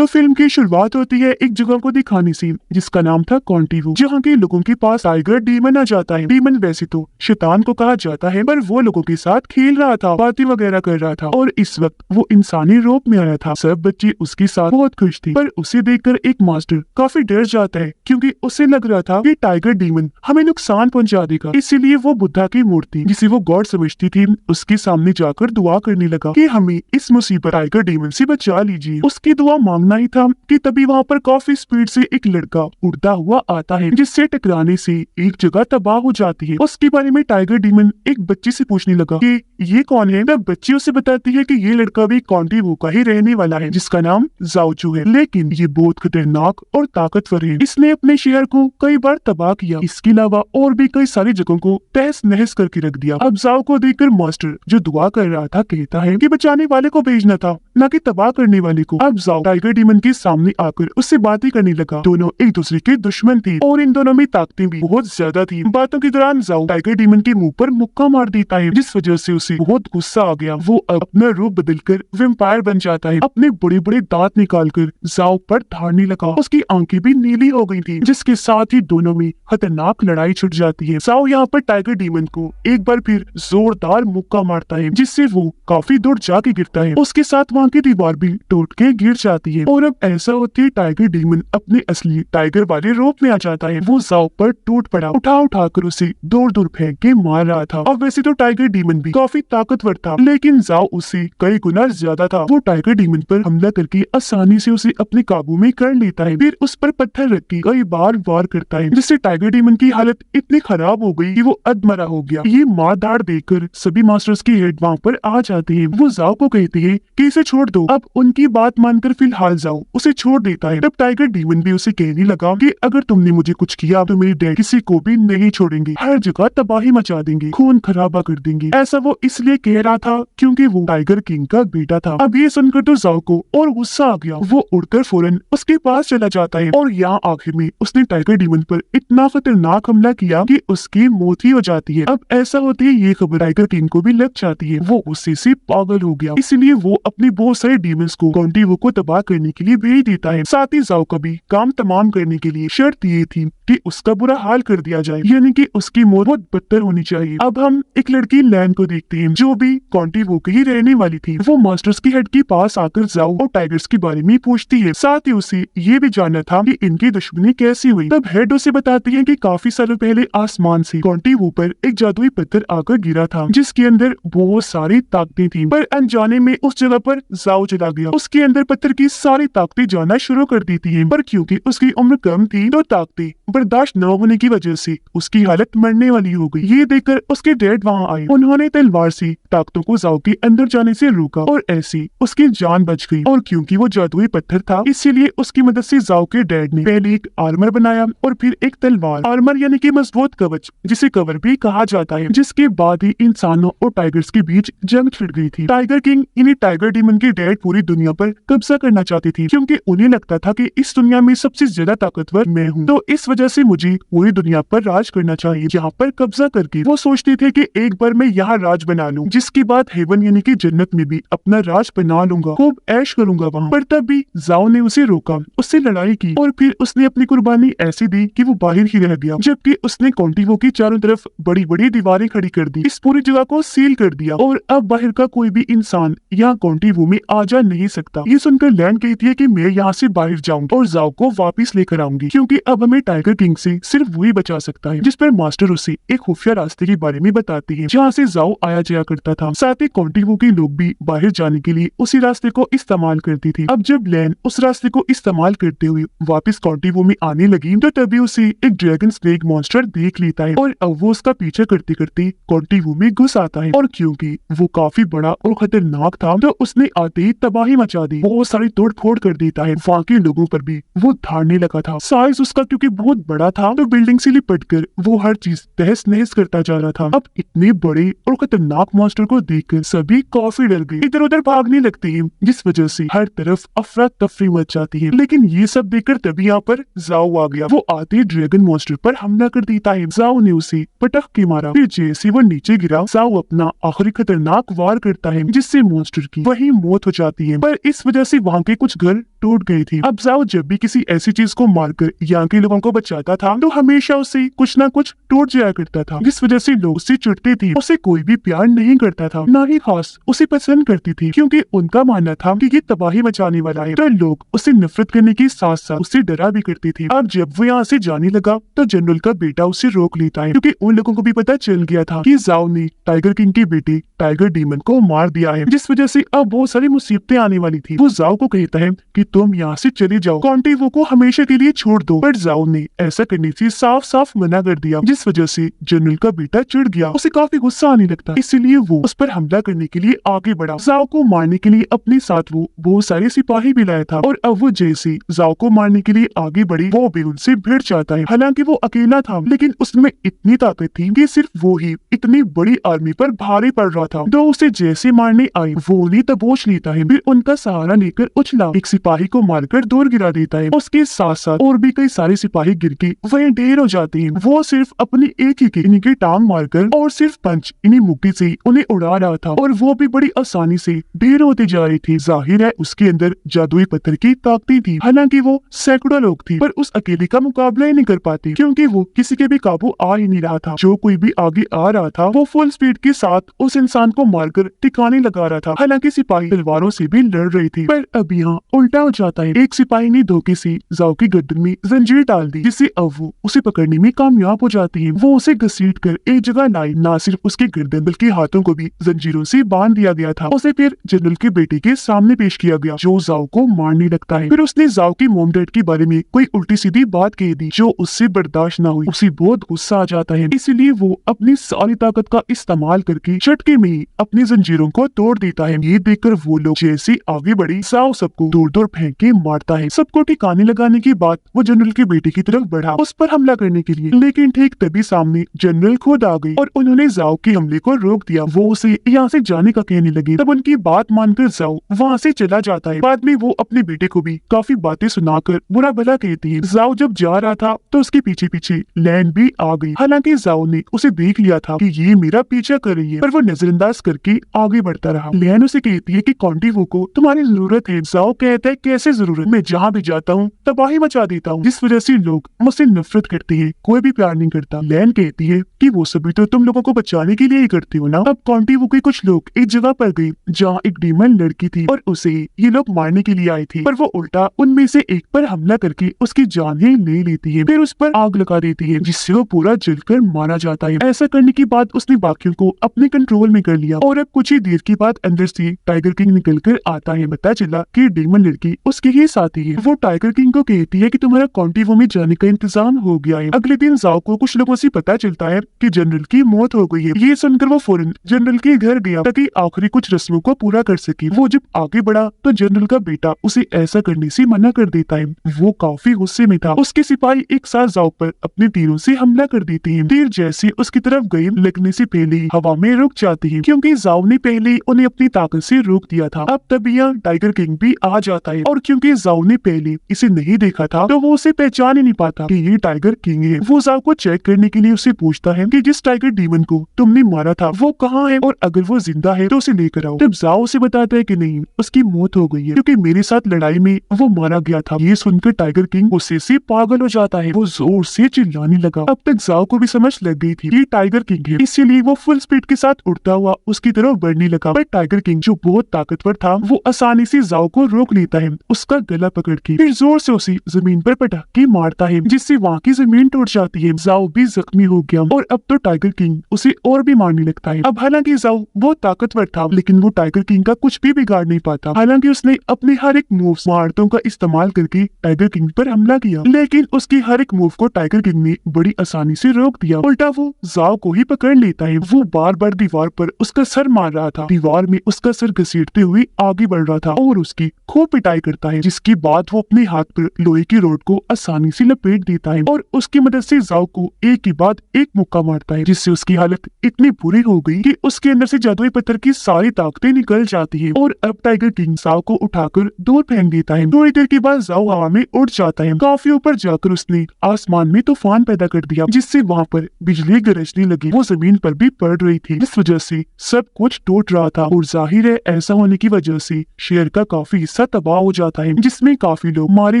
तो फिल्म की शुरुआत होती है एक जगह को दिखाने से जिसका नाम था कॉन्टिवो, जहाँ के लोगों के पास टाइगर डीमन आ जाता है। डीमन वैसे तो शैतान को कहा जाता है, पर वो लोगों के साथ खेल रहा था, बातें वगैरह कर रहा था और इस वक्त वो इंसानी रूप में आया था। सब बच्चे उसके साथ बहुत खुश थे, पर उसे देखकर एक मास्टर काफी डर जाता है क्योंकि उसे लग रहा था कि टाइगर डीमन हमें नुकसान पहुंचा देगा। इसीलिए वो बुद्धा की मूर्ति, जिसे वो गॉड समझती थी, उसके सामने जाकर दुआ करने लगा कि हमें इस मुसीबत टाइगर डीमन से बचा लीजिए। उसकी दुआ मांगना ही था कि तभी वहाँ पर काफी स्पीड से एक लड़का उड़ता हुआ आता है, जिससे टकराने से एक जगह तबाह हो जाती है। उसके बारे में टाइगर डीमन एक बच्ची से पूछने लगा कि ये कौन है। तब बच्ची उसे बताती है कि ये लड़का भी कॉन्टिवो का ही रहने वाला है, जिसका नाम जाओचू है, लेकिन ये बहुत खतरनाक और ताकतवर है। इसने अपने शहर को कई बार तबाह किया, इसके अलावा और भी कई सारी जगहों को तहस नहस करके रख दिया। अब जाओ को देखकर मास्टर जो दुआ कर रहा था कहता है कि बचाने वाले को भेजना था, न कि तबाह करने वाले को। अब जाओ टाइगर डीमन के सामने आकर उससे बातें करने लगा। दोनों एक दूसरे के दुश्मन थे और इन दोनों में ताकतें भी बहुत ज्यादा थी। बातों के दौरान जाओ टाइगर डीमन के मुंह पर मुक्का मार देता है, जिस वजह से उसे बहुत गुस्सा आ गया। वो अब अपना रूप बदलकर वैम्पायर बन जाता है। अपने बड़े बड़े दांत निकालकर जाओ पर धारने लगा। उसकी आंखें भी नीली हो गई थी, जिसके साथ ही दोनों में खतरनाक लड़ाई छिड़ जाती है। जाओ यहाँ पर टाइगर डीमन को एक बार फिर जोरदार मुक्का मारता है, जिससे वो काफी दूर जाके गिरता है। उसके साथ वहाँ की दीवार भी टूट के गिर जाती है और अब ऐसा होती है टाइगर डीमन अपने असली टाइगर वाले रूप में आ जाता है। वो जाओ पर टूट पड़ा, उठा कर उसे दूर दूर फेंक के मार रहा था। अब वैसे तो टाइगर डीमन भी काफी ताकतवर था, लेकिन जाओ उससे कई गुना ज्यादा था। वो टाइगर डीमन पर हमला करके आसानी से उसे अपने काबू में कर लेता है, फिर उस पर पत्थर रख के कई बार वार करता है, जिससे टाइगर डीमन की हालत इतनी खराब हो गई कि वो अधमरा हो गया। ये मार धाड़ देखकर सभी मास्टर्स की हेड वहाँ पर आ जाते हैं। वो जाओ को कहती है कि इसे छोड़ दो। अब उनकी बात मानकर फिलहाल जाओ उसे छोड़ देता है। तब टाइगर डीमन भी उसे कहने लगा कि अगर तुमने मुझे कुछ किया तो मेरे डैड किसी को भी नहीं छोड़ेंगे, हर जगह तबाही मचा देंगे, खून खराबा कर देंगे। ऐसा वो इसलिए कह रहा था क्योंकि वो टाइगर किंग का बेटा था। अब ये सुनकर तो जाओ को और गुस्सा आ गया। वो उड़कर फौरन उसके पास चला जाता है और यहाँ आखिर में उसने टाइगर डीमन पर इतना खतरनाक हमला किया कि उसकी मौत ही हो जाती है। अब ऐसा होती है ये खबर टाइगर किंग को भी लग जाती है। वो गुस्से से पागल हो गया, इसलिए वो अपने बहुत सारे डीमंस को कॉन्टिवो को तबाह करने के लिए भेज देता है। साथ ही जाओ का भी काम तमाम करने के लिए शर्त ये थी कि उसका बुरा हाल कर दिया जाए, यानी कि उसकी मौत बहुत बदतर होनी चाहिए। अब हम एक लड़की लैन को देखते हैं जो भी कॉन्टिवो की ही रहने वाली थी। वो मास्टर्स की हेड के पास आकर जाओ और टाइगर्स के बारे में पूछती है। साथ ही उसे ये भी जानना था कि इनकी दुश्मनी कैसी हुई। तब हेड उसे बताती है कि काफी सालों पहले आसमान से कॉन्टिवो पर एक जादुई पत्थर आकर गिरा था, जिसके अंदर बहुत सारी ताकतें थी, पर अनजाने में उस जगह पर जाओ चला गया। उसके अंदर पत्थर की सारी ताकतें जाना शुरू कर देती है, पर क्योंकि उसकी उम्र कम थी तो ताकतें बर्दाश्त न होने की वजह से उसकी हालत मरने वाली हो गई। ये देखकर उसके डैड वहाँ आए। उन्होंने तलवार से ताकतों को जाओ के अंदर जाने से रोका और ऐसे उसकी जान बच गई। और क्योंकि वो जादुई पत्थर था, इसीलिए उसकी मदद से जाओ के डैड ने पहले एक आर्मर बनाया और फिर एक तलवार। आर्मर यानी कि मजबूत कवच, जिसे कवर भी कहा जाता है, जिसके बाद ही इंसानों और टाइगर्स के बीच जंग छिड़ गई थी। टाइगर किंग यानी टाइगर डीमन के डैड पूरी दुनिया पर कब्जा करना चाहती थी, क्योंकि उन्हें लगता था कि इस दुनिया में सबसे ज्यादा ताकतवर मैं हूँ, तो इस वजह से मुझे पूरी दुनिया पर राज करना चाहिए। यहाँ पर कब्जा करके वो सोचते थे कि एक बार मैं यहाँ राज बना लूं, जिसके बाद हेवन यानी कि जन्नत में भी अपना राज बना लूंगा, खूब ऐश करूंगा वहाँ पर। तब भी जाओ ने उसे रोका, उससे लड़ाई की और फिर उसने अपनी कुर्बानी ऐसी दी कि वो बाहर ही रह गया, जबकि उसने कॉन्टिवो की चारों तरफ बड़ी बड़ी दीवारें खड़ी कर दी, इस पूरी जगह को सील कर दिया और अब बाहर का कोई भी इंसान यहाँ कॉन्टिवो में आ जा नहीं सकता। ये सुनकर लैन कहती है कि मैं यहाँ से बाहर जाऊंगी और जाओ को वापिस लेकर आऊंगी, क्योंकि अब हमें टाइगर किंग से सिर्फ वही बचा सकता है। जिस पर मास्टर उसे एक खुफिया रास्ते के बारे में बताती है, जहाँ से जाओ आया जाया करता था। साथ ही कॉन्टिवो के लोग भी बाहर जाने के लिए उसी रास्ते को इस्तेमाल करती थी। अब जब लैन उस रास्ते को इस्तेमाल करते हुए वापस कॉन्टिवो में आने लगी, तो तभी उसे एक ड्रैगन स्नेक मॉन्स्टर देख लेता है और अब वो उसका पीछा करते करते कॉन्टिवो में घुस आता है। और क्योंकि वो काफी बड़ा और खतरनाक था, तो उसने आते ही तबाही मचा दी, बहुत सारी तोड़ फोड़ कर देता है। वहाँ के लोगों पर भी वो धारने लगा था। साइज उसका क्योंकि बहुत बड़ा था, तो बिल्डिंग से लिपट कर वो हर चीज तहस नहस करता जा रहा था। अब इतने बड़े और खतरनाक मॉन्स्टर को देखकर सभी काफी डर गए, इधर उधर भागने लगते हैं, जिस वजह से हर तरफ अफरा तफरी मच जाती है। लेकिन ये सब देखकर तभी यहाँ पर जाओ आ गया। वो आते ही ड्रैगन मॉन्स्टर पर हमला कर देता है। जाओ ने उसे पटक के मारा, फिर जैसे वो नीचे गिरा, जाओ अपना आखिरी खतरनाक वार करता है, जिससे मॉन्स्टर की वही मौत हो जाती है। पर इस वजह से वहाँ के कुछ कुछ घर टूट गई थी। अब जाओ जब भी किसी ऐसी चीज को मारकर यहाँ के लोगों को बचाता था तो हमेशा उससे कुछ ना कुछ टूट जाया करता था, जिस वजह से लोग उससे चिढ़ते थे। उसे कोई भी प्यार नहीं करता था, ना ही खास उसे पसंद करती थी, क्योंकि उनका मानना था कि ये तबाही मचाने वाला है। तो लोग उसे नफरत करने के साथ साथ उससे डरा भी करते थे। अब जब वो यहाँ से जाने लगा तो जनरल का बेटा उसे रोक लेता है, क्योंकि उन लोगों को भी पता चल गया था कि जाओ ने टाइगर किंग की बेटी टाइगर डीमन को मार दिया है, जिस वजह से अब बहुत सारी मुसीबतें आने वाली थी। वो जाओ को कहता है कि तुम यहाँ से चले जाओ, कॉन्टिवो को हमेशा के लिए छोड़ दो, पर जाओ ने ऐसा करने से साफ साफ मना कर दिया, जिस वजह से जनरल का बेटा चिढ़ गया। उसे काफी गुस्सा आने लगता, इसलिए वो उस पर हमला करने के लिए आगे बढ़ा। जाओ को मारने के लिए अपने साथ वो बहुत सारे सिपाही भी लाया था, और अब वो जैसे जाओ को मारने के लिए आगे बढ़ी वो भी उनसे भिड़ जाता है। हालांकि वो अकेला था, लेकिन उसमें इतनी ताकत थी कि सिर्फ वो ही इतनी बड़ी आर्मी पर भारी पड़ रहा था। तो उसे जैसे मारने आई वो उन्हें दबोच लेता है, फिर उनका सहारा लेकर उछला एक सिपाही को मारकर दूर गिरा देता है। उसके साथ साथ और भी कई सारे सिपाही गिर के वहीं ढेर हो जाते हैं। वो सिर्फ अपनी एक ही की इनकी टांग मारकर और सिर्फ पंच इन्हीं मुक्की से उन्हें उड़ा रहा था, और वो भी बड़ी आसानी से ढेर होती जा रही थी। जाहिर है उसके अंदर जादुई पत्थर की ताकत थी। हालांकि वो सैकड़ों लोग थी, पर उस अकेले का मुकाबला ही नहीं कर पाती, क्योंकि वो किसी के भी काबू आ ही नहीं रहा था। जो कोई भी आगे आ रहा था वो फुल स्पीड के साथ उस इंसान को मारकर टिकाने लगा रहा था। हालांकि सिपाही तलवारों से भी लड़ रही थी, पर अब यहाँ उल्टा हो जाता है। एक सिपाही ने धोखे से जाओ की गर्दन में जंजीर डाल दी, जिससे अब वो उसे पकड़ने में कामयाब हो जाती है। वो उसे घसीट कर एक जगह लाई, ना सिर्फ उसके गर्दन बल्कि हाथों को भी जंजीरों से बांध दिया गया था। उसे फिर जनरल के बेटे के सामने पेश किया गया, जो जाओ को मारने लगता है। फिर उसने जाओ की मोम डैड के बारे में कोई उल्टी सीधी बात कह दी, जो उससे बर्दाश्त न हुई। उसे बहुत गुस्सा आ जाता है, इसीलिए वो अपनी सारी ताकत का इस्तेमाल करके झटके में ही अपनी जंजीरों को तोड़ देता है। ये देखकर वो लोग जैसे आगे बढ़े जाओ सबको दूर दूर फेंक के मारता है। सबको ठिकाने लगाने के बाद वो जनरल के बेटे की तरफ बढ़ा उस पर हमला करने के लिए, लेकिन ठीक तभी सामने जनरल खुद आ गई और उन्होंने जाओ के हमले को रोक दिया। वो उसे यहाँ से जाने का कहने लगे, तब उनकी बात मानकर जाओ वहाँ से चला जाता है। बाद में वो अपने बेटे को भी काफी बातें सुनाकर बुरा भला कहती है। जाओ जब जा रहा था तो उसके पीछे पीछे लैन भी आ गई। हालांकि जाओ ने उसे देख लिया था कि ये मेरा पीछा कर रही है, पर वो नजरअंदाज करके आगे बढ़ता रहा। लैन उसे कहती है कि कॉन्टिवो को तुम्हारी जरूरत है। जाओ कहता है कैसे जरूरत, मैं जहाँ भी जाता हूँ तबाही मचा देता हूँ, जिस वजह से लोग मुझसे नफरत करते हैं, कोई भी प्यार नहीं करता। लैन कहती है कि वो सभी तो तुम लोगों को बचाने के लिए ही करती हो ना। अब कॉन्टिवो के कुछ लोग एक जगह पर गए जहाँ एक डीमन लड़की थी और उसे ये लोग मारने के लिए आए थे, पर वो उल्टा उनमें से एक पर हमला करके उसकी जान ही ले लेती है, फिर उस पर आग लगा देती है, जिससे वो पूरा जलकर मारा जाता है। ऐसा करने के बाद उसने बाकियों को अपने कंट्रोल में कर लिया, और अब कुछ ही देर के बाद अंदर से टाइगर किंग निकल कर आता है। पता चला कि डीमन लड़की उसके ही साथी है। वो टाइगर किंग को कहती है कि तुम्हारा कॉन्टिवो में जाने का इंतजाम हो गया है। अगले दिन जाओ को कुछ लोगों से पता चलता है कि जनरल की मौत हो गई है। ये सुनकर वो फौरन जनरल के घर गया ताकि आखिरी कुछ रस्मों को पूरा कर सके। वो जब आगे बढ़ा तो जनरल का बेटा उसे ऐसा करने से मना कर देता है। वो काफी गुस्से में था। उसके सिपाही एक साथ जाओ पर अपने तीरों से हमला कर देते हैं। तीर जैसे उसकी तरफ गए लगने से पहले ही हवा में रुक जाती है, क्योंकि जाओ ने पहले उन्हें अपनी ताकत से रोक दिया था। अब तभी यहाँ टाइगर किंग भी आ जाता है, और क्योंकि जाओ ने पहले इसे नहीं देखा था तो वो उसे पहचान ही नहीं पाता कि ये टाइगर किंग है। वो जाओ को चेक करने के लिए उससे पूछता है कि जिस टाइगर डीमन को तुमने मारा था वो कहाँ है, और अगर वो जिंदा है तो उसे लेकर आओ। तब जाओ उसे बताता है कि नहीं, उसकी मौत हो गई है, क्योंकि मेरे साथ लड़ाई में वो मारा गया था। ये सुनकर टाइगर किंग गुस्से से पागल हो जाता है। वो जोर से चिल्लाने लगा। अब तक जाओ को भी समझ लग गई थी ये टाइगर किंग है, इसीलिए वो फुल स्पीड के साथ उड़ता हुआ उसकी तरफ बढ़ने लगा। पर टाइगर किंग जो बहुत ताकतवर था वो आसानी से जाओ को रोक लेता है, उसका गला पकड़ के फिर जोर से उसे जमीन पर पटक के मारता है, जिससे वहाँ की जमीन टूट जाती है। जाओ भी जख्मी हो गया, और अब तो टाइगर किंग उसे और भी मारने लगता है। अब हालांकि जाओ बहुत ताकतवर था, लेकिन वो टाइगर किंग का कुछ भी बिगाड़ नहीं पाता। हालांकि उसने अपने हर एक मूव महारतों का इस्तेमाल करके टाइगर किंग पर हमला किया, लेकिन उसकी हर एक मूव को टाइगर किंग ने बड़ी आसानी से रोक दिया। उल्टा वो जाओ को ही पकड़ लेता है। वो बार बार दीवार पर उसका सर मार रहा था, दीवार में उसका सर घसीटते हुए आगे बढ़ रहा था और उसकी खूब पिटाई करता है, जिसके बाद वो अपने हाथ पर लोहे की रोड को आसानी से लपेट देता है और उसकी मदद से जाओ को एक के बाद एक मुक्का मारता है, जिससे उसकी हालत इतनी बुरी हो गई कि उसके अंदर से जादुई पत्थर की सारी ताकतें निकल जाती है। और अब टाइगर किंग जाओ को उठाकर दूर फेंक देता है। थोड़ी देर के बाद जाओ हवा में उड़ जाता है। काफी ऊपर जाकर उसने आसमान में तूफान पैदा कर दिया, जिससे वहाँ पर बिजली गरजने लगी। वो जमीन पर भी पड़ रही थी, जिस वजह से सब कुछ टूट रहा था, और जाहिर है ऐसा होने की वजह से शहर का काफी हिस्सा हिस्सा तबाह हो जाता है, जिसमें काफी लोग मारे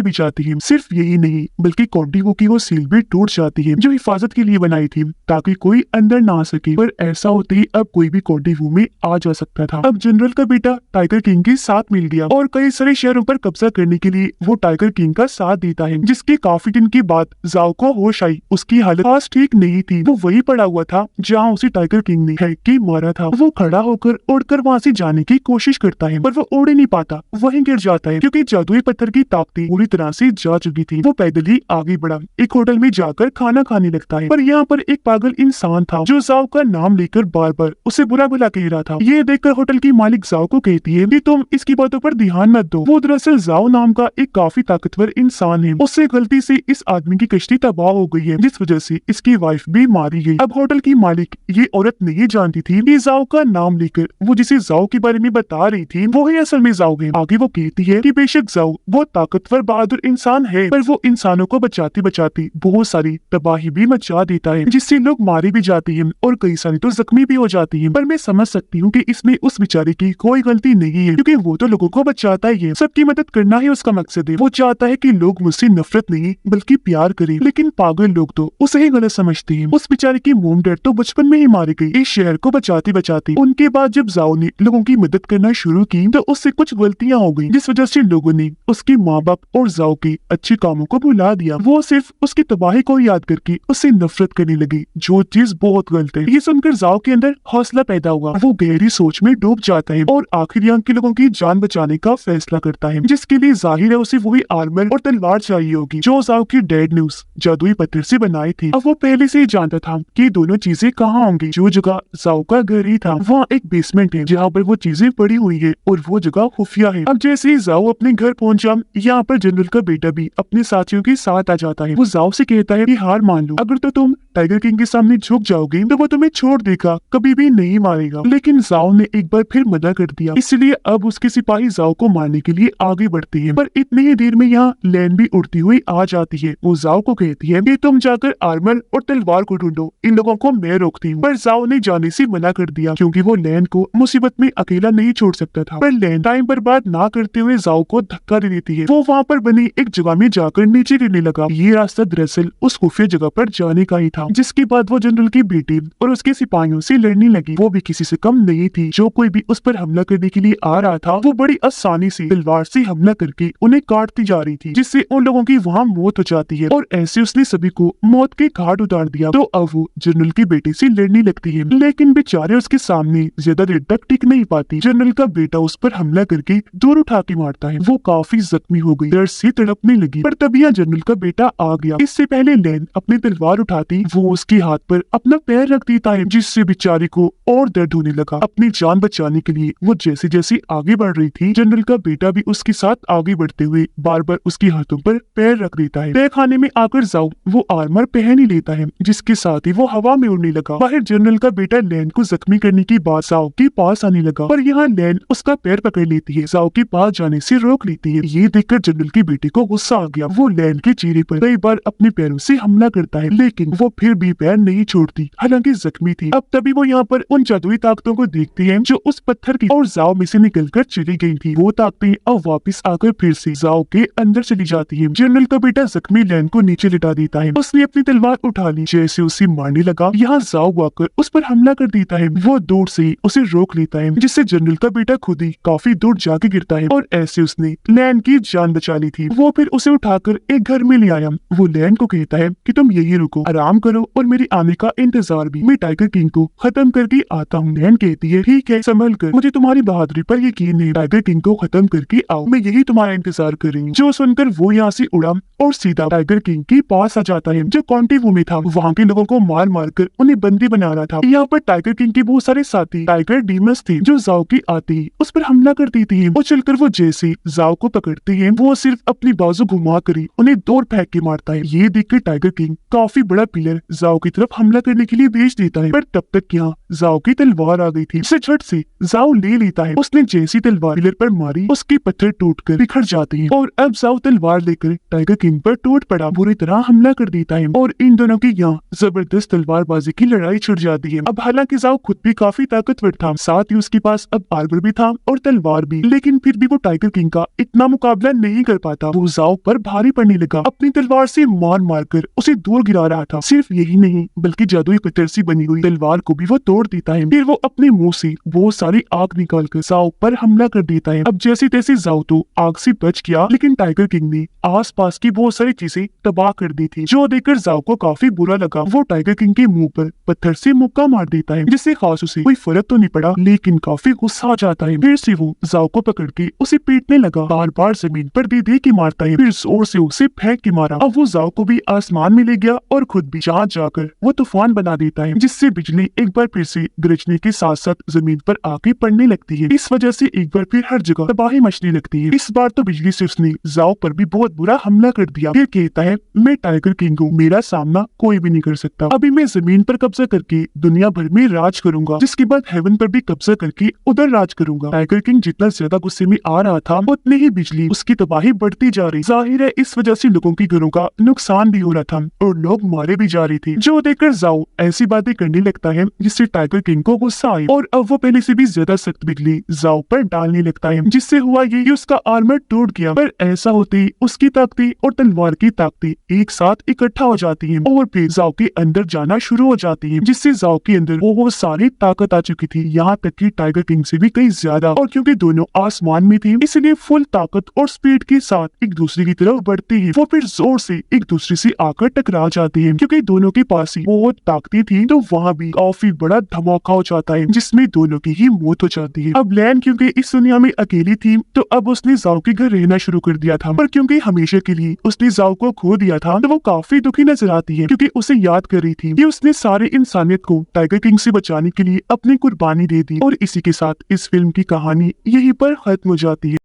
भी जाते हैं। सिर्फ यही नहीं बल्कि कॉन्टिवो की वो सील भी टूट जाती है जो हिफाजत के लिए बनाई थी ताकि कोई अंदर ना आ सके। पर ऐसा होते ही अब कोई भी कॉन्टिवो में आ जा सकता था। अब जनरल का बेटा टाइगर किंग के साथ मिल गया और कई सारे शहरों पर कब्जा करने के लिए वो टाइगर किंग का साथ देता है, जिसके काफी दिन के बाद जाओ को होश आई। उसकी हालत खास ठीक नहीं थी। वो वही पड़ा हुआ था जहाँ उसे टाइगर किंग ने हैक के मारा था। वो खड़ा होकर उड़कर वहाँ से जाने की कोशिश करता है पर वो उड़ ही नहीं पाता, वहीं गिर जाता है क्योंकि जादुई पत्थर की ताकतें पूरी तरह से जा चुकी थी। वो पैदल ही आगे बढ़ा, एक होटल में जाकर खाना खाने लगता है। पर यहाँ पर एक पागल इंसान था जो जाओ का नाम लेकर बार बार उसे बुरा भला कह रहा था। ये देखकर होटल की मालिक जाओ को कहती है कि तुम इसकी बातों पर ध्यान मत दो। वो दरअसल जाओ नाम का एक काफी ताकतवर इंसान है। उससे गलती से इस आदमी की कश्ती तबाह हो गई है, जिस वजह से इसकी वाइफ भी मारी गई। अब होटल की मालिक ये औरत नहीं जानती थी कि जाओ का नाम लेकर वो जिसे जाओ के बारे में बता रही थी वो ही असल में जाओ है। आगे वो कहती है कि बेशक जाओ बहुत ताकतवर बहादुर इंसान है, पर वो इंसानों को बचाते बचाते बहुत सारी तबाही भी मचा देता है, जिससे लोग मारे भी जाते हैं और कई सारे तो जख्मी भी हो जाते हैं। पर मैं समझ सकती हूँ कि इसमें उस बेचारे की कोई गलती नहीं है, क्योंकि वो तो लोगों को बचाता ही है। सबकी मदद करना ही उसका मकसद है। वो चाहता है कि लोग मुझसे नफरत नहीं बल्कि प्यार करें, लेकिन पागल लोग तो उसे ही गलत समझते हैं। उस बेचारे की मोम डैड तो बचपन में ही मारी गई इस शहर को बचाते बचाते। उनके बाद जब जाओ ने लोगों की मदद करना शुरू की तो उससे कुछ गलतियां हो गई, जिस वजह से लोगों ने उसके माँ बाप और जाओ के अच्छे कामों को भुला दिया। वो सिर्फ उसकी तबाही को याद करके उससे नफरत करने लगी, जो चीज बहुत गलत है। ये सुनकर जाओ के अंदर हौसला पैदा हुआ। वो गहरी सोच में डूब जाता है और आखिर यहाँ के लोगों की जान बचाने का फैसला करता है, जिसके लिए जाहिर है उसे वही आर्मर और तलवार चाहिए होगी जो जाओ की डैड ने उस जादुई पत्थर से बनाई थी। अब वो पहले से ही जानता था कि दोनों चीजें कहाँ होंगी। जो जगह जाओ का घर ही था वहाँ एक बेसमेंट है जहाँ पर वो चीजें पड़ी हुई है और वो जगह खुफिया है। अब जैसे ही जाओ अपने घर पहुंचा, यहाँ पर जनरल का बेटा भी अपने साथियों के साथ आ जाता है। वो जाओ से कहता है कि हार मान लो, अगर तो तुम टाइगर किंग के सामने झुक जाओगे तो वो तुम्हें छोड़ देगा, कभी भी नहीं मारेगा। लेकिन जाओ ने एक बार फिर मना कर दिया, इसलिए अब उसके सिपाही जाओ को मारने के लिए आगे बढ़ते हैं। पर इतनी ही देर में यहाँ लैन भी उड़ती हुई आ जाती है। वो जाओ को कहती है कि तुम जाकर आर्मर और तलवार को ढूंढो, इन लोगों को मैं रोकती हूँ। पर जाओ ने जाने से मना कर दिया क्योंकि वो लैन को मुसीबत में अकेला नहीं छोड़ सकता था। पर लैन टाइम बर्बाद ना करते हुए जाओ को धक्का दे देती है। वो वहाँ पर बनी एक जगह में जाकर नीचे गिरने लगा। ये रास्ता दरअसल उस खुफिया जगह पर जाने का ही था, जिसके बाद वो जनरल की बेटी और उसके सिपाहियों से लड़ने लगी। वो भी किसी से कम नहीं थी। जो कोई भी उस पर हमला करने के लिए आ रहा था वो बड़ी आसानी से तलवार से हमला करके उन्हें काटती जा रही थी, जिससे उन लोगों की वहाँ मौत हो जाती है। और ऐसे उसने सभी को मौत के घाट उतार दिया। तो अब वो जनरल की बेटी से लड़ने लगती है, लेकिन बेचारे उसके सामने ज्यादा देर तक टिक नहीं पाती। जनरल का बेटा उस पर हमला करके दूर उठा के मारता है। वो काफी जख्मी हो गई, दर्द से तड़पने लगी। पर तभी यहाँ जनरल का बेटा आ गया। इससे पहले लैन अपनी तलवार उठाती वो उसके हाथ पर अपना पैर रख देता है, जिससे बेचारी को और दर्द होने लगा। अपनी जान बचाने के लिए वो जैसे जैसे आगे बढ़ रही थी, जनरल का बेटा भी उसके साथ आगे बढ़ते हुए बार बार उसके हाथों पर पैर रख देता है। तहखाने में आकर जाओ वो आर्मर पहन ही लेता है, जिसके साथ ही वो हवा में उड़ने लगा। बाहर जनरल का बेटा लैन को जख्मी करने की बाद जाओ के पास आने लगा, पर यहाँ लैन उसका पैर पकड़ लेती है, जाओ के पास जाने से रोक लेती है। ये देखकर जनरल की बेटी को गुस्सा आ गया। वो लैन के चेहरे पर कई बार अपने पैरों से हमला करता है, लेकिन वो फिर भी पैर नहीं छोड़ती, हालांकि जख्मी थी। अब तभी वो यहाँ पर उन जादुई ताकतों को देखती है जो उस पत्थर की और जाओ में से निकलकर चली गई थी। वो ताकतें अब वापस आकर फिर से जाओ के अंदर चली जाती है। जनरल का बेटा जख्मी लैन को नीचे लिटा देता है। उसने अपनी तलवार उठा ली, जैसे उसे मारने लगा यहाँ जाओ आकर उस पर हमला कर देता है। वो दूर से उसे रोक लेता है, जिससे जनरल का बेटा खुद ही काफी दूर जाके गिरता है और ऐसे उसने लैन की जान बचा ली थी। वो फिर उसे उठाकर एक घर में ले आया। वो लैन को कहता है कि तुम यही रुको, आराम करो और मेरी आने का इंतजार भी, मैं टाइगर किंग को खत्म करके आता हूँ। लैन कहती है ठीक है, संभल कर, मुझे तुम्हारी बहादुरी पर यकीन है, टाइगर किंग को खत्म करके आओ, मैं यही तुम्हारा इंतजार कर रही हूँ। जो सुनकर वो यहाँ से उड़ा और सीधा टाइगर किंग के पास आ जाता है, जो कॉन्टिवो में था। वहाँ के लोगों को मार मार कर उन्हें बंदी बना रहा था। यहाँ पर टाइगर किंग के बहुत सारे साथी टाइगर डीमंस थे, जो जाओ की आते ही उस पर हमला कर देती है। वो चलकर वो जैसे जाओ को पकड़ते हैं, वो सिर्फ अपनी बाजू घुमा कर उन्हें दूर फेंक के मारता है। ये देखकर टाइगर किंग काफी बड़ा पिलर जाओ की तरफ हमला करने के लिए भेज देता है, पर तब तक यहाँ जाओ की तलवार आ गई थी, जिसे झट से जाओ ले लेता है। उसने जैसी तलवार पिलर पर मारी, उसके पत्थर टूटकर बिखर जाते हैं और अब जाओ तलवार लेकर टाइगर किंग पर टूट पड़ा, बुरी तरह हमला कर देता है और इन दोनों की यहाँ जबरदस्त तलवारबाजी की लड़ाई छिड़ जाती है। अब हालांकि जाओ खुद भी काफी ताकतवर था, साथ ही उसके पास अब आर्मर भी था और तलवार भी, लेकिन फिर भी वो टाइगर किंग का इतना मुकाबला नहीं कर पाता। वो जाओ पर भारी पड़ने लगा, अपनी तलवार से मार मार कर उसे दूर गिरा रहा था। सिर्फ यही नहीं बल्कि जादुई पत्थर से बनी हुई तलवार को भी वो तोड़ देता है। फिर वो अपने मुंह से बहुत सारी आग निकाल कर जाओ पर हमला कर देता है। अब जैसे तैसे जाओ तो आग से बच गया, लेकिन टाइगर किंग ने आस पास की बहुत सारी चीजें तबाह कर दी थी, जो देखकर जाओ को काफी बुरा लगा। वो टाइगर किंग के मुंह पर पत्थर से मुक्का मार देता है, जिससे खास उसे कोई फर्क तो नहीं पड़ा, लेकिन काफी गुस्सा आ जाता है। फिर से वो जाओ को पकड़ के उसे पीटने लगा, बार बार जमीन पर दे के मारता है, फिर जोर से उसे फेंक के मारा। अब वो जाओ को भी आसमान में ले गया और खुद भी जहाँ जाकर वो तूफान बना देता है, जिससे बिजली एक बार फिर से गरजने के साथ साथ जमीन पर आके पड़ने लगती है। इस वजह से एक बार फिर हर जगह तबाही मचने लगती है। इस बार तो बिजली से उसने जाओ पर भी बहुत बुरा हमला कर दिया। फिर कहता है, मैं टाइगर किंग हूँ, मेरा सामना कोई भी नहीं कर सकता। अभी मैं जमीन पर कब्जा करके दुनिया भर में राज करूंगा, जिसके बाद हेवन पर भी कब्जा करके उधर राज करूंगा। टाइगर किंग जितना ज्यादा गुस्से में आ रहा था, उतनी ही बिजली उसकी तबाही बढ़ती जा रही। जाहिर है इस वजह से लोगों के घरों का नुकसान भी हो रहा था और लोग मारे भी जा रहे थे, जो देखकर जाओ ऐसी बातें करने लगता है जिससे टाइगर किंग को गुस्सा आई और अब वो पहले से भी ज्यादा सख्त बिजली जाओ पर डालने लगता है, जिससे हुआ ये कि उसका आर्मर टूट गया। पर ऐसा होते ही उसकी ताकतें और तलवार की ताकतें एक साथ इकट्ठा हो जाती हैं और फिर जाओ के अंदर जाना शुरू हो जाती है, जिससे जाओ के अंदर वो सारी ताकत आ चुकी थी, यहाँ तक कि टाइगर किंग से भी कहीं ज्यादा। और क्योंकि दोनों आसमान में थे, इसलिए फुल ताकत और स्पीड के साथ एक दूसरे की तरफ बढ़ते हैं। वो फिर जोर से एक दूसरे से आकर टकरा जाते हैं, क्योंकि दोनों के पास ही बहुत ताकतें थी, तो वहाँ भी काफी बड़ा धमाका हो जाता है, जिसमें दोनों की ही मौत हो जाती है। अब लैन क्योंकि इस दुनिया में अकेली थी, तो अब उसने जाओ के घर रहना शुरू कर दिया था, पर क्योंकि हमेशा के लिए उसने जाओ को खो दिया था, तो वो काफी दुखी नजर आती है, क्योंकि उसे याद कर रही थी कि उसने सारे इंसानियत को टाइगर किंग से बचाने के लिए अपनी कुर्बानी दे दी। और इसी के साथ इस फिल्म की कहानी यहीं पर खत्म हो जाती है।